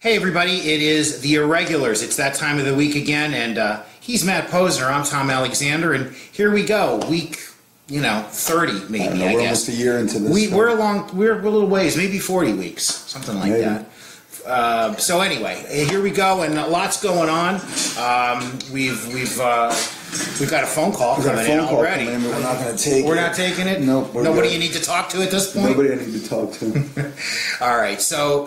Hey everybody, it is the Irregulars. It's that time of the week again, and he's Matt Posner, I'm Tom Alexander, and here we go. Week, 30 maybe, I we're guess. Almost a year into this. We're a little ways, maybe 40 weeks, something like that. So anyway, here we go, and lots going on. We've got a phone call coming in already. We're not going to take it. We're not taking it? Nope. Nobody you need to talk to at this point? Nobody I need to talk to. All right. So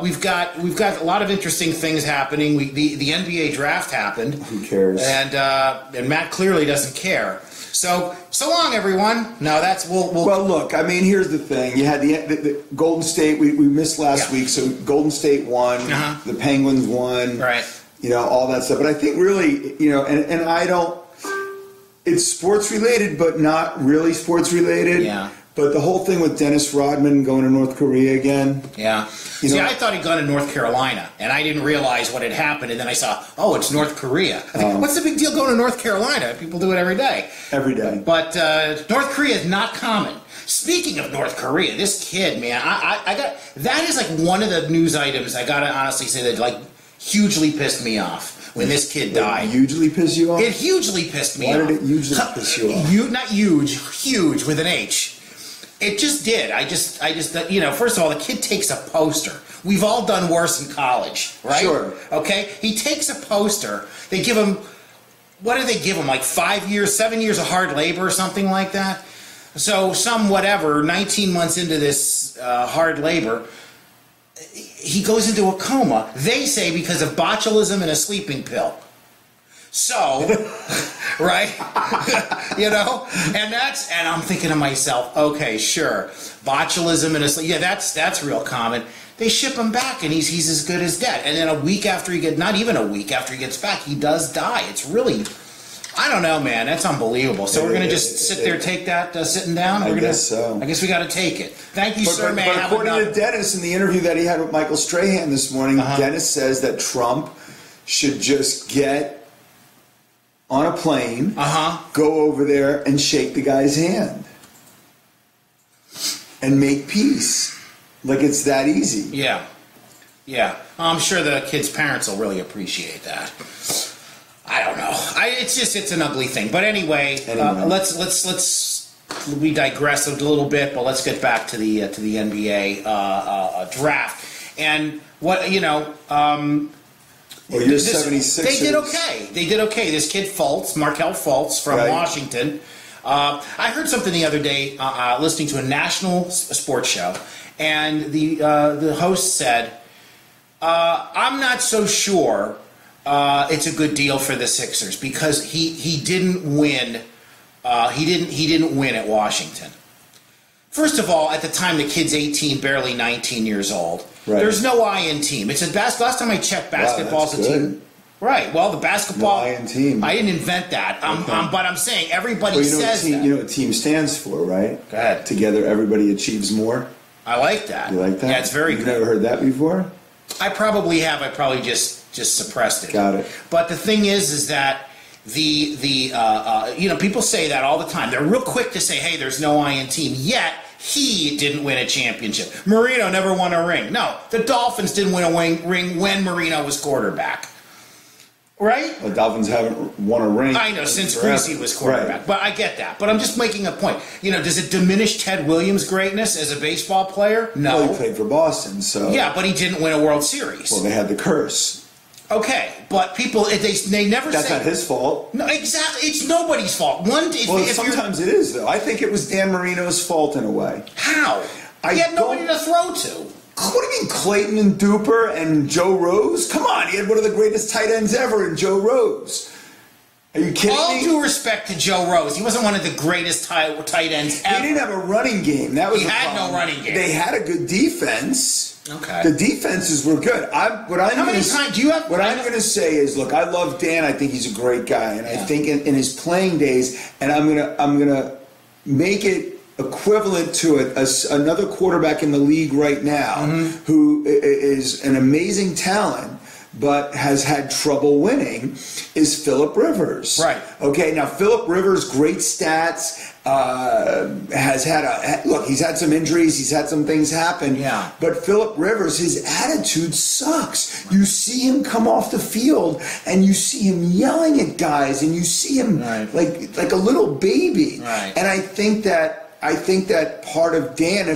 we've got a lot of interesting things happening. The NBA draft happened. Who cares? And Matt clearly doesn't care. So long, everyone. No, that's we'll. Well, look. I mean, here's the thing. You had the Golden State. We missed last week, so Golden State won. The Penguins won. Right. All that stuff. But I think really, and I don't. It's sports related, but not really sports related. Yeah. But the whole thing with Dennis Rodman going to North Korea again. Yeah. See, I thought he'd gone to North Carolina, and I didn't realize what had happened. And then I saw, it's North Korea. I think, what's the big deal going to North Carolina? People do it every day. Every day. But North Korea is not common. Speaking of North Korea, this kid, man, I got that is like one of the news items I gotta honestly say that like hugely pissed me off. When this kid died. Hugely pissed you off? It hugely pissed me off. Why did it hugely piss you off? Not huge, huge with an H. It just did. I just, first of all, the kid takes a poster. We've all done worse in college, right? Sure. Okay? He takes a poster. They give him, what do they give him? Like 7 years of hard labor or something like that? So 19 months into this hard labor, he goes into a coma. They say because of botulism and a sleeping pill. So, right? And I'm thinking to myself, okay, sure, botulism and that's real common. They ship him back, and he's as good as dead. And then not even a week after he gets back, he does die. It's really, I don't know, man. That's unbelievable. So we're going to just sit there, take that sitting down? I guess so. I guess we got to take it. Thank you, sir. But according to Dennis, in the interview that he had with Michael Strahan this morning, Dennis says that Trump should just get on a plane, go over there and shake the guy's hand and make peace. Like it's that easy. Yeah. I'm sure the kid's parents will really appreciate that. I don't know. It's an ugly thing. But anyway. We digress a little bit, but let's get back to the NBA draft. And what your 76ers. They did okay. This kid Markelle Fultz from Washington. I heard something the other day listening to a national sports show, and the host said, "I'm not so sure it's a good deal for the Sixers because he didn't win." He didn't win at Washington. First of all, at the time the kid's 18, barely 19 years old. Right. There's no I-in team. It's last time I checked, basketball's a team. Right. Well, the basketball. No I-in team. I didn't invent that. But I'm saying everybody says that. You know what team stands for, right? Go ahead. Together, everybody achieves more. I like that. You like that? Yeah, it's very good. You've never heard that before? I probably have. I probably just suppressed it. Got it. But the thing is that people say that all the time. They're real quick to say, hey, there's no I-in team. Yet, he didn't win a championship. Marino never won a ring. No, the Dolphins didn't win a ring when Marino was quarterback. Right? The Dolphins haven't won a ring. I know, since Greasy was quarterback. Right. But I get that. But I'm just making a point. Does it diminish Ted Williams' greatness as a baseball player? No. Well, he played for Boston, so... Yeah, but he didn't win a World Series. Well, they had the curse. Okay, but people, they never That's say... not his fault. No, exactly. It's nobody's fault. Sometimes it is, though. I think it was Dan Marino's fault in a way. How? He had nobody to throw to. What do you mean, Clayton and Duper and Joe Rose? Come on, he had one of the greatest tight ends ever in Joe Rose. Are you kidding me? All due respect to Joe Rose, he wasn't one of the greatest tight ends ever. He didn't have a running game. That was he had no running game. They had a good defense. Okay. The defenses were good. How many times do you have? What I'm going to say is, look, I love Dan. I think he's a great guy, and I think in his playing days, and I'm gonna make it equivalent to another quarterback in the league right now who is an amazing talent, but has had trouble winning, is Phillip Rivers. Right. Okay, now Phillip Rivers, great stats, has had look. He's had some injuries. He's had some things happen. Yeah. But Phillip Rivers, his attitude sucks. You see him come off the field, and you see him yelling at guys, and you see him like a little baby. Right. And I think that part of Dan,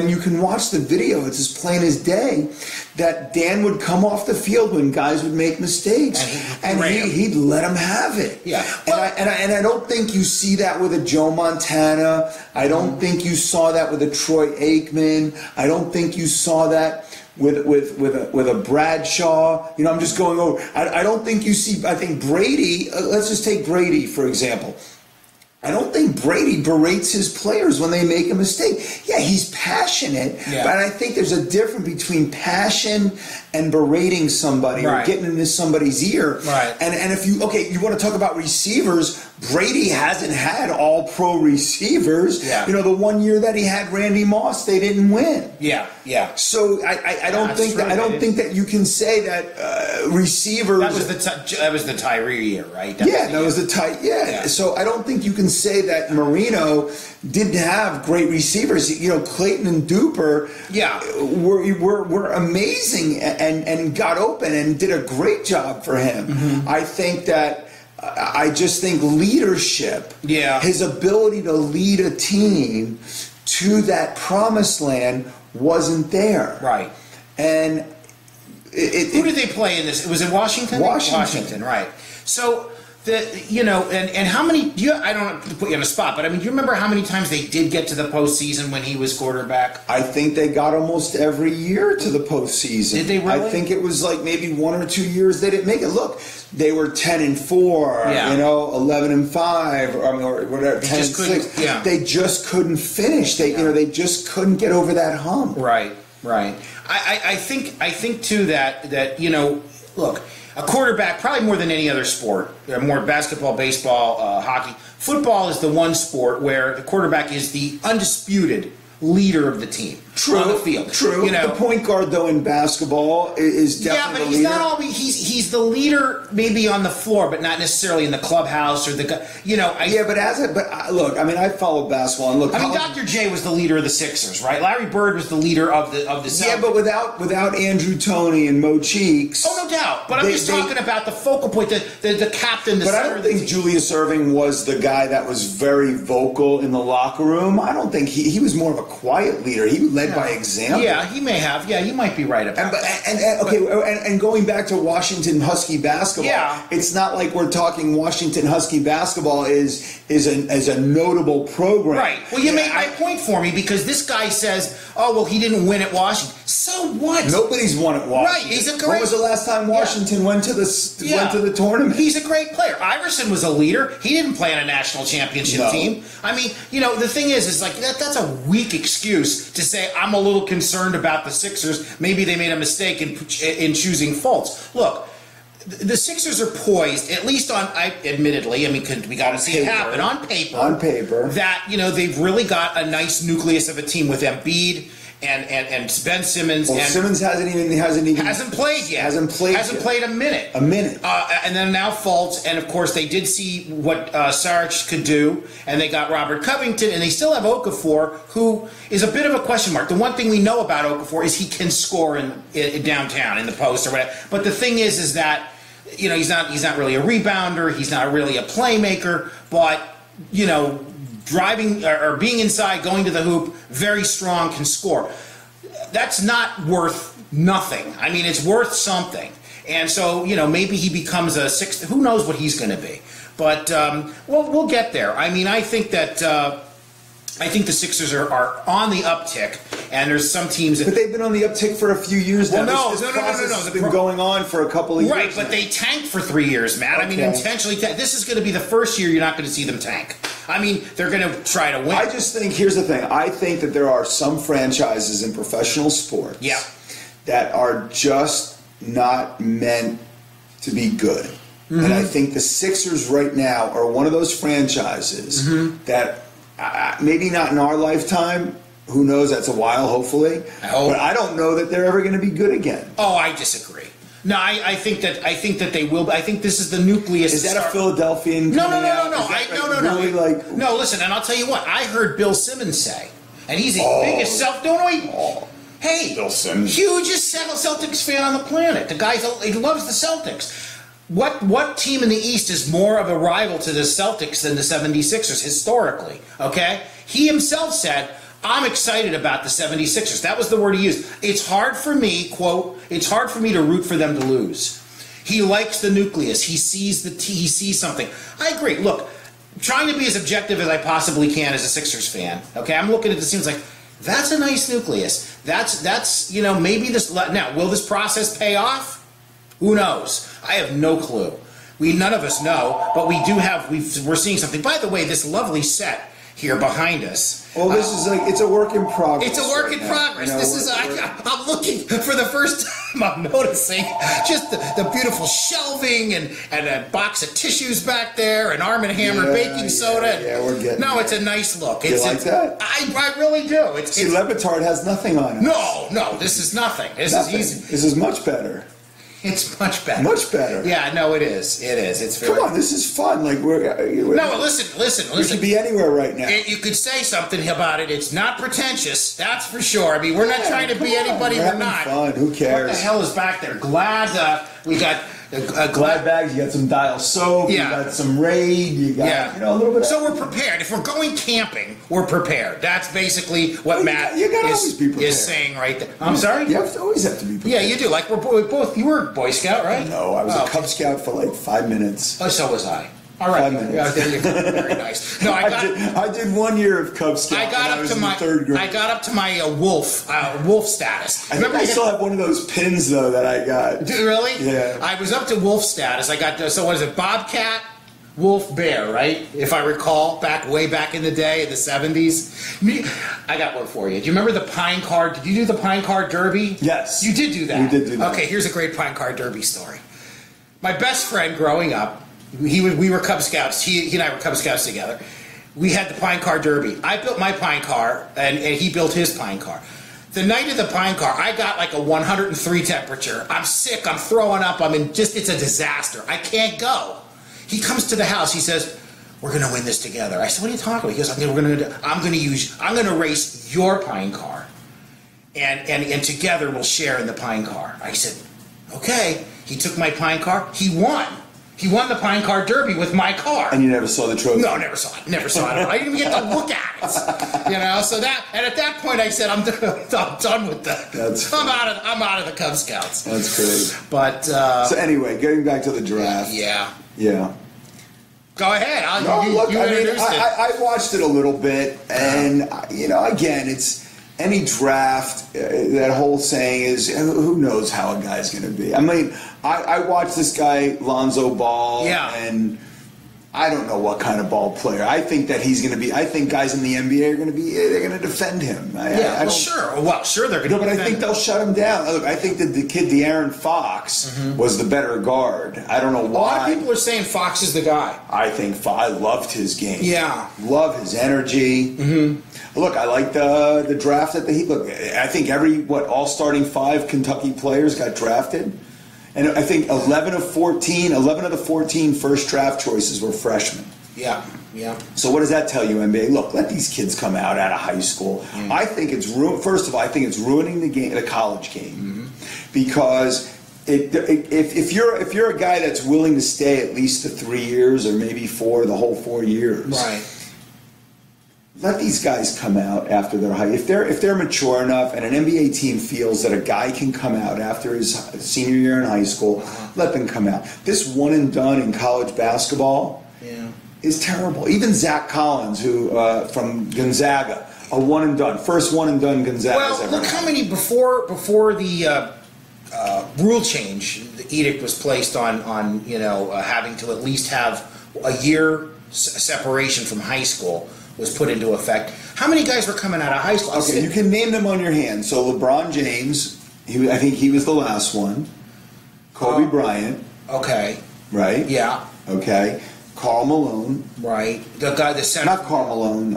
you can watch the video, it's as plain as day, that Dan would come off the field when guys would make mistakes, and he'd let them have it. Yeah. And I don't think you see that with a Joe Montana. I don't think you saw that with a Troy Aikman. I don't think you saw that with a Bradshaw. You know, I'm just going over. I don't think you see. I think Brady. Let's just take Brady for example. I don't think Brady berates his players when they make a mistake. Yeah, he's passionate, but I think there's a difference between passion and berating somebody or getting into somebody's ear. Right. And if you want to talk about receivers, Brady hasn't had all pro receivers. Yeah. You know, the one year that he had Randy Moss, they didn't win. Yeah, yeah. So I don't think that you can say that receivers. That was the Tyree year, right? That was the tight. Yeah. So I don't think you can say that Marino didn't have great receivers. You know, Clayton and Duper were amazing and got open and did a great job for him. Mm-hmm. I just think leadership, his ability to lead a team to that promised land wasn't there. Right. And who did they play in this? Was it Washington? Washington, right. So and how many? I don't have to put you on the spot, but I mean, do you remember how many times they did get to the postseason when he was quarterback? I think they got almost every year to the postseason. Did they really? I think it was like maybe 1 or 2 years they didn't make it. Look, they were 10-4, 11-5, or whatever, 10-6. Yeah. They just couldn't finish. They just couldn't get over that hump. Right. I think too that look. A quarterback, probably more than any other sport, more basketball, baseball, hockey. Football is the one sport where the quarterback is the undisputed leader of the team on the field. True. The point guard, though, in basketball is definitely but he's not always. He's the leader, maybe on the floor, but not necessarily in the clubhouse or the. Look, I mean, I follow basketball, and look. Dr. J was the leader of the Sixers, right? Larry Bird was the leader of the Celtics. Yeah, but without Andrew Toney and Mo Cheeks. Oh, no doubt. But I'm just talking about the focal point, the captain, the But center. I don't think Julius Erving was the guy that was very vocal in the locker room. I don't think he was more of a quiet leader. He led by example. Yeah, he may have. Yeah, you might be right about that. And going back to Washington Husky basketball, it's not like we're talking Washington Husky basketball is a notable program. Right. Well, you made my point for me because this guy says, oh, well, he didn't win at Washington. So what? Nobody's won at Washington. Right. He's a great. When was the last time Washington went to the tournament? He's a great player. Iverson was a leader. He didn't play on a national championship team. I mean, the thing is like that's a weak excuse to say I'm a little concerned about the Sixers. Maybe they made a mistake in choosing Fultz. Look, the Sixers are poised, at least admittedly, I mean, we got to see it happen on paper. That they've really got a nice nucleus of a team with Embiid and Ben Simmons. Well, Simmons hasn't played yet. Hasn't played a minute. And then now Fultz, and of course they did see what Saric could do, and they got Robert Covington, and they still have Okafor, who is a bit of a question mark. The one thing we know about Okafor is he can score in downtown in the post or whatever. But the thing is that he's not really a rebounder. He's not really a playmaker. But driving or being inside, going to the hoop, very strong, can score. That's not worth nothing. I mean, it's worth something. And so, maybe he becomes a sixth. Who knows what he's going to be? But we'll get there. I mean, I think the Sixers are on the uptick, and there's some teams. But they've been on the uptick for a few years now. No. It's been going on for a couple of years. Right, but they tanked for 3 years, Matt. Okay. I mean, intentionally. This is going to be the first year you're not going to see them tank. I mean, they're going to try to win. I just think, here's the thing. I think that there are some franchises in professional sports that are just not meant to be good. Mm-hmm. And I think the Sixers right now are one of those franchises that maybe not in our lifetime. Who knows? That's a while, hopefully. But I don't know that they're ever going to be good again. Oh, I disagree. No, I think that they will. I think this is the nucleus. Is that a Philadelphian? No. Really like, no, listen, and I'll tell you what. I heard Bill Simmons say, and he's the biggest Hey, Bill Simmons, hugest Celtics fan on the planet. The guy, he loves the Celtics. What team in the East is more of a rival to the Celtics than the 76ers historically? Okay, he himself said, I'm excited about the 76ers. That was the word he used. It's hard for me, quote, it's hard for me to root for them to lose. He likes the nucleus. He sees something. I agree. Look, trying to be as objective as I possibly can as a Sixers fan. Okay, I'm looking at this seems like that's a nice nucleus. That's maybe this now will this process pay off? Who knows? I have no clue. None of us know, but we do have. We're seeing something. By the way, this lovely set here behind us. Well, this is it's a work in progress. It's a work in progress. I'm looking for the first time. I'm noticing just the beautiful shelving and a box of tissues back there, and Arm & Hammer baking soda. Yeah, we're getting. No, it's a nice look. You like that? I really do. See, Levitard has nothing on it. No, this is nothing. This is easy. This is much better. It's much better. Much better. Yeah, no, it is. It is. It's very. Come on, this is fun. Like No, listen. We could be anywhere right now. You could say something about it. It's not pretentious. That's for sure. I mean, we're not trying to be anybody we're not. Fun. Who cares? What the hell is back there? Glad. We got. Glad bags, you got some Dial soap, you got some Raid, you got a little bit. So we're prepared. If we're going camping, we're prepared. That's basically what Matt is saying right there. I'm sorry? You always have to be prepared. Yeah, you do. Like we're both. You were a Boy Scout, right? No, I was a Cub Scout for like 5 minutes. Oh, so was I. All right. 5 minutes. Yeah, there you go. Very nice. No, I did 1 year of Cub Scout. I was in the third grade. I got up to my wolf status. I think I still have one of those pins though that I got. Do you really? Yeah. I was up to wolf status. I got so what is it? Bobcat, wolf, bear, right? If I recall, way back in the day in the 70s. I got one for you. Do you remember the Pine Car? Did you do the Pine Car Derby? Yes. You did do that. We did do that. Okay, here's a great Pine Car Derby story. My best friend growing up. We were Cub Scouts. He and I were Cub Scouts together. We had the Pine Car Derby. I built my Pine Car, and he built his Pine Car. The night of the Pine Car, I got like a 103 temperature. I'm sick. I'm throwing up. It's a disaster. I can't go. He comes to the house. He says, "We're going to win this together." I said, "What are you talking about?" He goes, I'm going to race your Pine Car, and together we'll share in the Pine Car." I said, "Okay." He took my Pine Car. He won. He won the Pine Car Derby with my car. And you never saw the trophy? No, never saw it. I didn't even get to look at it. So and at that point I said, I'm done with that. I'm out of the Cub Scouts. That's great. But so anyway, getting back to the draft. Yeah. Go ahead. I watched it a little bit, and again, it's any draft. That whole saying is, who knows how a guy's going to be. I mean, I watched this guy Lonzo Ball, and I don't know what kind of ball player. I think that he's going to be. I think guys in the NBA are going to be. They're going to defend him. Sure they're going to. No, but I think they'll shut him down. Look, I think that the kid, De'Aaron Fox, was the better guard. I don't know why. A lot of people are saying Fox is the guy. I think I loved his game. Yeah, love his energy. Look, I like the draft that look. I think all starting 5 Kentucky players got drafted. And I think 11 of the 14 first draft choices were freshmen. Yeah. So what does that tell you, NBA? Look, let these kids come out of high school. I think first of all, I think it's ruining the college game, because if you're a guy that's willing to stay at least the 3 years or maybe the whole 4 years, right? Let these guys come out after their if they're mature enough, and an NBA team feels that a guy can come out after his senior year in high school, let them come out. This one and done in college basketball is terrible. Even Zach Collins, who from Gonzaga, a one and done, first one and done Gonzaga. Well, look how many before the rule change, the edict was placed on having to at least have a year separation from high school. Was put into effect. How many guys were coming out of high school? Okay, you can name them on your hand. So LeBron James, I think he was the last one. Kobe Bryant. Okay. Right? Yeah. Okay. Karl Malone. Right. The guy, the center. Not Karl Malone.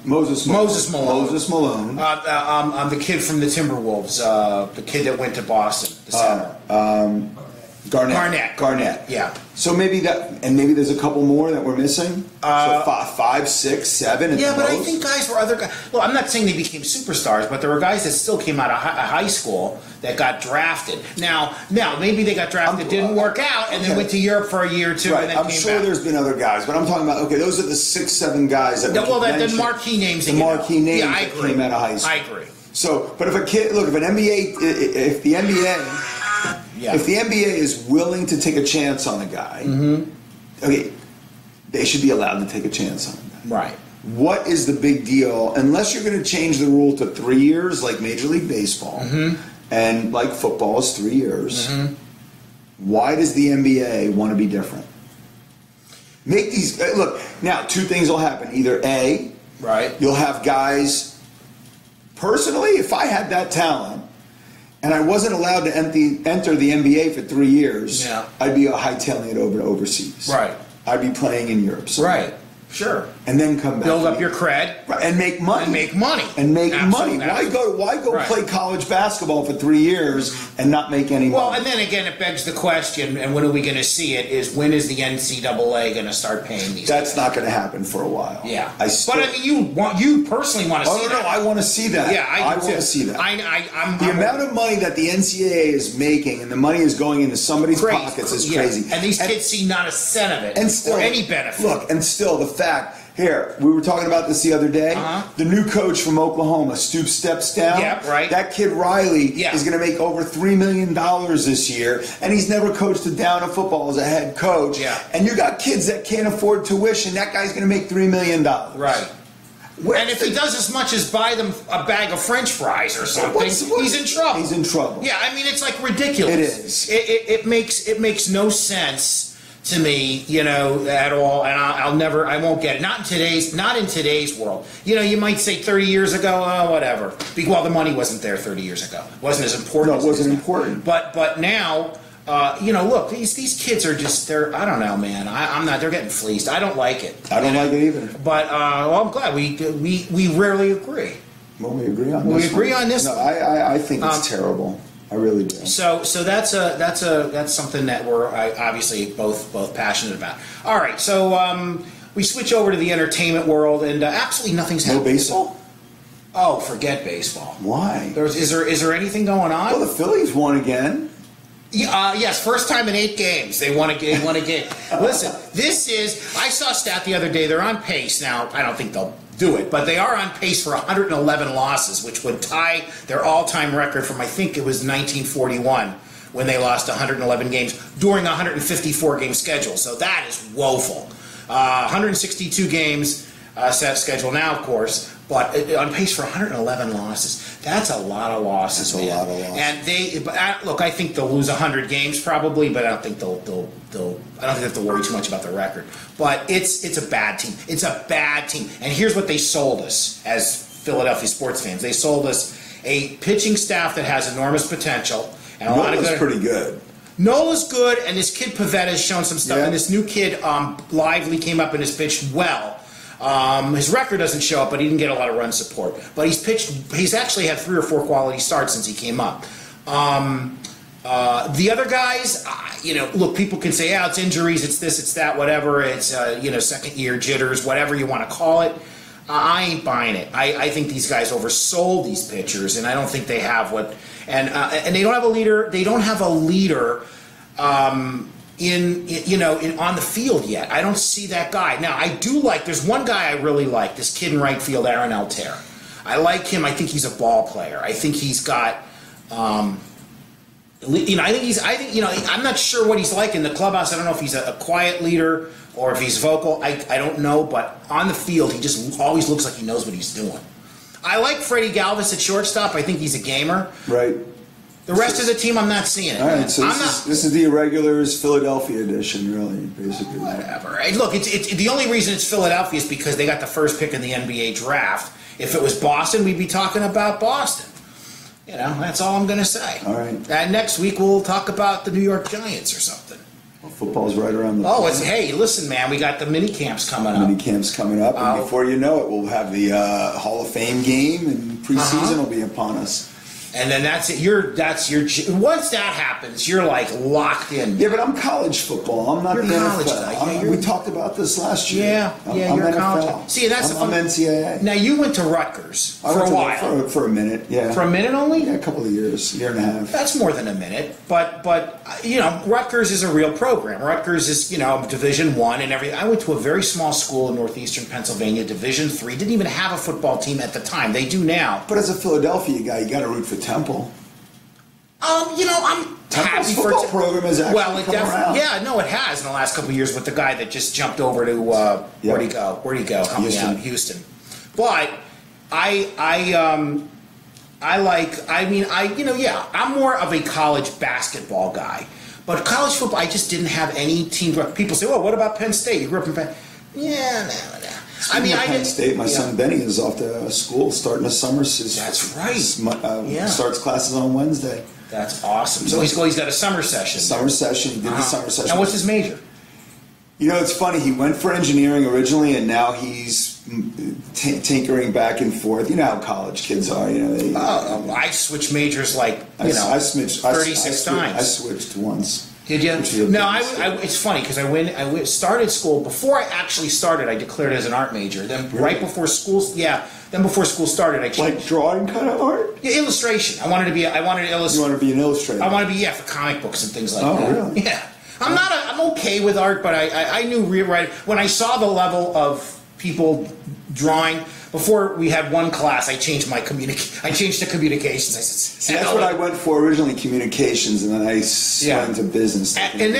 Moses Malone. Moses Malone. The kid from the Timberwolves. The kid that went to Boston. The center. Garnett. Yeah. So maybe maybe there's a couple more that we're missing. So 5, 6, 7. Yeah, but I think guys were other guys. Well, I'm not saying they became superstars, but there were guys that still came out of high school that got drafted. Now maybe they got drafted, didn't work out, and then went to Europe for a year or two. Right. And then I'm sure there's been other guys, but I'm talking about those are the 6, 7 guys that. The marquee names. The marquee names that came out of high school. I agree. So, but if the NBA is willing to take a chance on a guy, okay, they should be allowed to take a chance on a guy. Right. What is the big deal? Unless you're going to change the rule to 3 years, like Major League Baseball, and like football is 3 years, why does the NBA want to be different? Make these look now. 2 things will happen. Either A, right, you'll have guys. Personally, if I had that talent and I wasn't allowed to enter the NBA for 3 years, I'd be hightailing it over to overseas. Right. I'd be playing in Europe. Right. Sure. And then come back. Build up your cred. Right. And make money. Absolutely. Why go play college basketball for 3 years and not make any money? Well, and then again, it begs the question, and when are we going to see it, is when is the NCAA going to start paying these That's guys? not going to happen for a while. Yeah. But I mean, you personally want to see that. No, I want to see that. Yeah, I want to see that. I'm the amount of money that the NCAA is making and the money is going into somebody's pockets is crazy. And these kids see not a cent of it or any benefit. Look, and still the fact... Here, we were talking about this the other day. The new coach from Oklahoma, steps down. Yeah, right. That kid Riley is going to make over $3 million this year, and he's never coached a down of football as a head coach. Yeah. And you got kids that can't afford tuition. That guy's going to make $3 million. Right. And if he does as much as buy them a bag of French fries or something, he's in trouble. He's in trouble. Yeah, I mean, it's like ridiculous. It is. It makes no sense to me, at all, and I won't get it. Not in today's world. You might say 30 years ago, whatever. Well, the money wasn't there 30 years ago. It wasn't as important. No, it wasn't important. But now, look, these kids are I don't know, man. I'm not. They're getting fleeced. I don't like it. I don't like it either. But I'm glad we rarely agree. Well, we agree on this. We agree on this. No, I think it's terrible. I really do. So that's something that we're obviously both passionate about. All right, so we switch over to the entertainment world, and absolutely nothing's happening. No baseball? Oh, forget baseball. Why? Is there anything going on? Well, the Phillies won again. Yes, first time in 8 games they won a game. Listen, I saw a stat the other day. They're on pace now. I don't think they'll do it, but they are on pace for 111 losses, which would tie their all-time record from, I think it was 1941, when they lost 111 games during a 154-game schedule. So that is woeful. 162 games set schedule now, of course, but on pace for 111 losses. That's a lot of losses. That's a lot of losses. And look, I think they'll lose 100 games probably, but I don't think I don't think they have to worry too much about the record. But it's a bad team. It's a bad team. And here's what they sold us as Philadelphia sports fans. They sold us a pitching staff that has enormous potential and a lot of good. Pretty good. Nola's good, and this kid Pavetta has shown some stuff, and this new kid Lively came up and has pitched well. His record doesn't show up, but he didn't get a lot of run support. But he's actually had 3 or 4 quality starts since he came up. The other guys, look, people can say, it's injuries, it's this, it's that, whatever. It's, second year jitters, whatever you want to call it. I ain't buying it. I think these guys oversold these pitchers, and I don't think they have what, and they don't have a leader. They don't have a leader, on the field yet. I don't see that guy. Now, I do like, there's one guy I really like, this kid in right field, Aaron Altair. I like him. I think he's a ball player. I think he's got, I'm not sure what he's like in the clubhouse. I don't know if he's a quiet leader or if he's vocal. I don't know, but on the field, he just always looks like he knows what he's doing. I like Freddie Galvis at shortstop. I think he's a gamer. Right. The rest of the team, I'm not seeing it. All right, so this is the Irregulars Philadelphia edition, really, basically. Whatever. Hey, look, it's the only reason it's Philadelphia is because they got the first pick in the NBA draft. If it was Boston, we'd be talking about Boston. That's all I'm going to say. All right. And next week we'll talk about the New York Giants or something. Well, football's right around the corner. Hey, listen, man, we got the mini camps coming up. Mini camps coming up, and before you know it, we'll have the Hall of Fame game, and preseason will be upon us. And then that's it. Once that happens, you're like locked in. Yeah, but I'm college football. I'm not the NFL. We talked about this last year. Yeah, you're NFL. College. See, that's I'm NCAA. Now you went to Rutgers for a while. For a minute, yeah. For a minute only? Yeah, a couple of years, year and a half. That's more than a minute, but Rutgers is a real program. Rutgers is Division I and everything. I went to a very small school in northeastern Pennsylvania, Division III. Didn't even have a football team at the time. They do now. But as a Philadelphia guy, you got to root for Temple. I'm happy for football program has actually come around. Yeah, no, it has in the last couple of years with the guy that just jumped over to where'd he go? Houston. But I'm more of a college basketball guy. But college football, I just didn't have any team. People say, "Well, what about Penn State? You grew up in Penn?" Yeah, no. Penn State. My son Benny is off to school starting a summer. That's right. Starts classes on Wednesday. That's awesome. So he's got a summer session. He did the summer session. And what's his major? It's funny. He went for engineering originally, and now he's tinkering back and forth. You know how college kids are. I switched majors I switched 36 times. I switched once. Did you? No, it's funny because I started school. Before I actually started, I declared as an art major. Then right before school, before school started, I changed. Like drawing kind of art? Yeah, illustration. I wanted to illustrate. You want to be an illustrator? I want to be for comic books and things like that. Oh, really? Yeah. I'm okay with art, but I knew when I saw the level of people drawing. Before we had one class, I changed to communications. I said, that's what I went for originally, communications, and then I went into business. And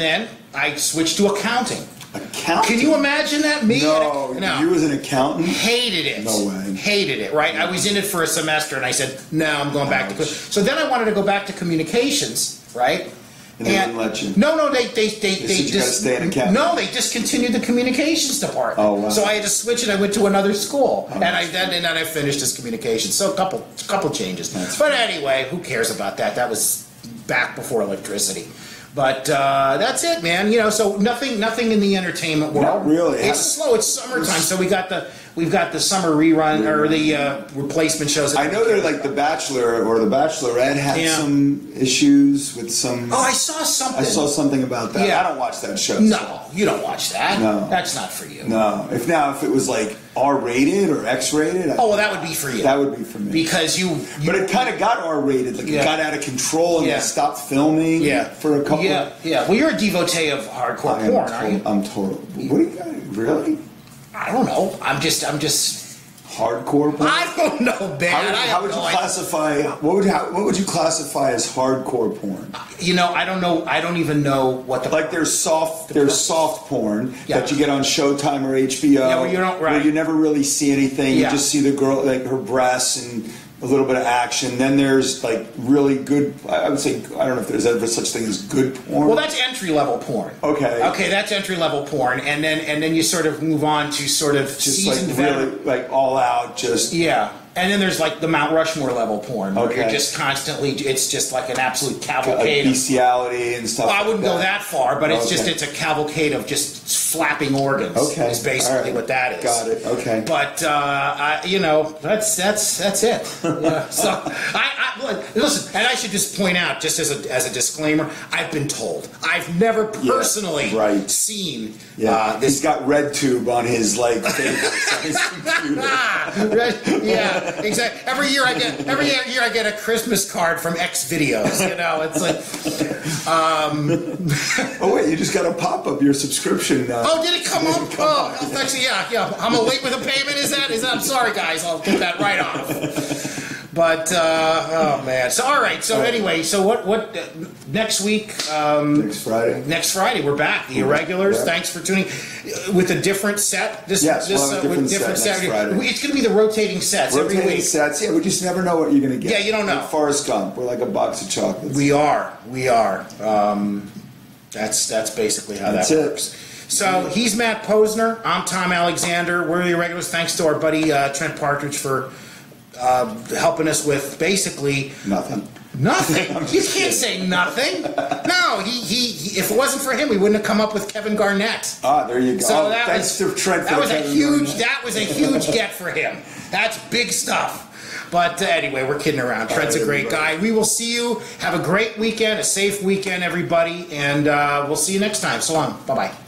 then I switched to accounting. Accounting? Can you imagine that? No. You as an accountant? Hated it. No way. Hated it, right? I was in it for a semester, and I said, no, I'm going back to... So then I wanted to go back to communications, right? And they didn't let you? No, they just got to stay in accounting. No, they discontinued the communications department. Oh, wow. So I had to switch and I went to another school. And then I finished as communications. So a couple changes. But anyway, who cares about that? That was back before electricity. But that's it, man. So nothing in the entertainment world. Not really. It's slow. It's summertime, so we've got the summer rerun or the replacement shows. I know they're like The Bachelor or The Bachelorette had some issues with some. Oh, I saw something. I saw something about that. Yeah. I don't watch that show. No, you don't watch that. No, that's not for you. No. If it was like R-rated or X-rated. That would be for you. That would be for me because you But it kind of got R-rated. Like it got out of control and they stopped filming. For a couple. Yeah. Well, you're a devotee of hardcore porn, aren't you? I'm total. What do you got? Really? I don't know. I'm just hardcore porn? I don't know, man. How would you classify? What would you classify as hardcore porn? I don't know. I don't even know what the there's soft porn that you get on Showtime or HBO. Yeah, where you don't where you never really see anything. Yeah. You just see the girl, like her breasts and a little bit of action. Then there's like really good. I would say I don't know if there's ever such thing as good porn. Well, that's entry level porn. Okay, that's entry level porn, and then you sort of move on to sort of just like really like all out, just And then there's like the Mount Rushmore level porn, where you're just constantly, it's just like an absolute cavalcade. Like bestiality and stuff. Well, I wouldn't go that far, but it's a cavalcade of just flapping organs. Okay. Is basically what that is. Got it. Okay. But, that's it. So, listen, and I should just point out, just as a disclaimer, I've been told. I've never personally seen this. He's got RedTube on his, his computer. Exactly. Every year I get a Christmas card from X Videos. It's like. Oh wait, you just got a pop-up. Your subscription. Oh, did it come up? Actually, yeah. I'm late with a payment. Is that? I'm sorry, guys. I'll get that right off. But oh man. So all right. So anyway. So what? Next week. Next Friday. Next Friday we're back. The Irregulars. Thanks for tuning with a different set. We'll have a different set next Friday. It's going to be the rotating sets every week. Sets. Yeah, we just never know what you're going to get. Yeah, you don't know. Like Forrest Gump. We're like a box of chocolates. We are. That's basically how that works. So he's Matt Posner. I'm Tom Alexander. We're the Irregulars. Thanks to our buddy Trent Partridge for helping us with basically nothing. Nothing. You can't say nothing. No, he. If it wasn't for him, we wouldn't have come up with Kevin Garnett. There you go. So Thanks to Trent. That was a huge get for him. That's big stuff. But anyway, we're kidding around. Trent's a great guy. We will see you. Have a great weekend, a safe weekend, everybody, and we'll see you next time. So long. Bye-bye.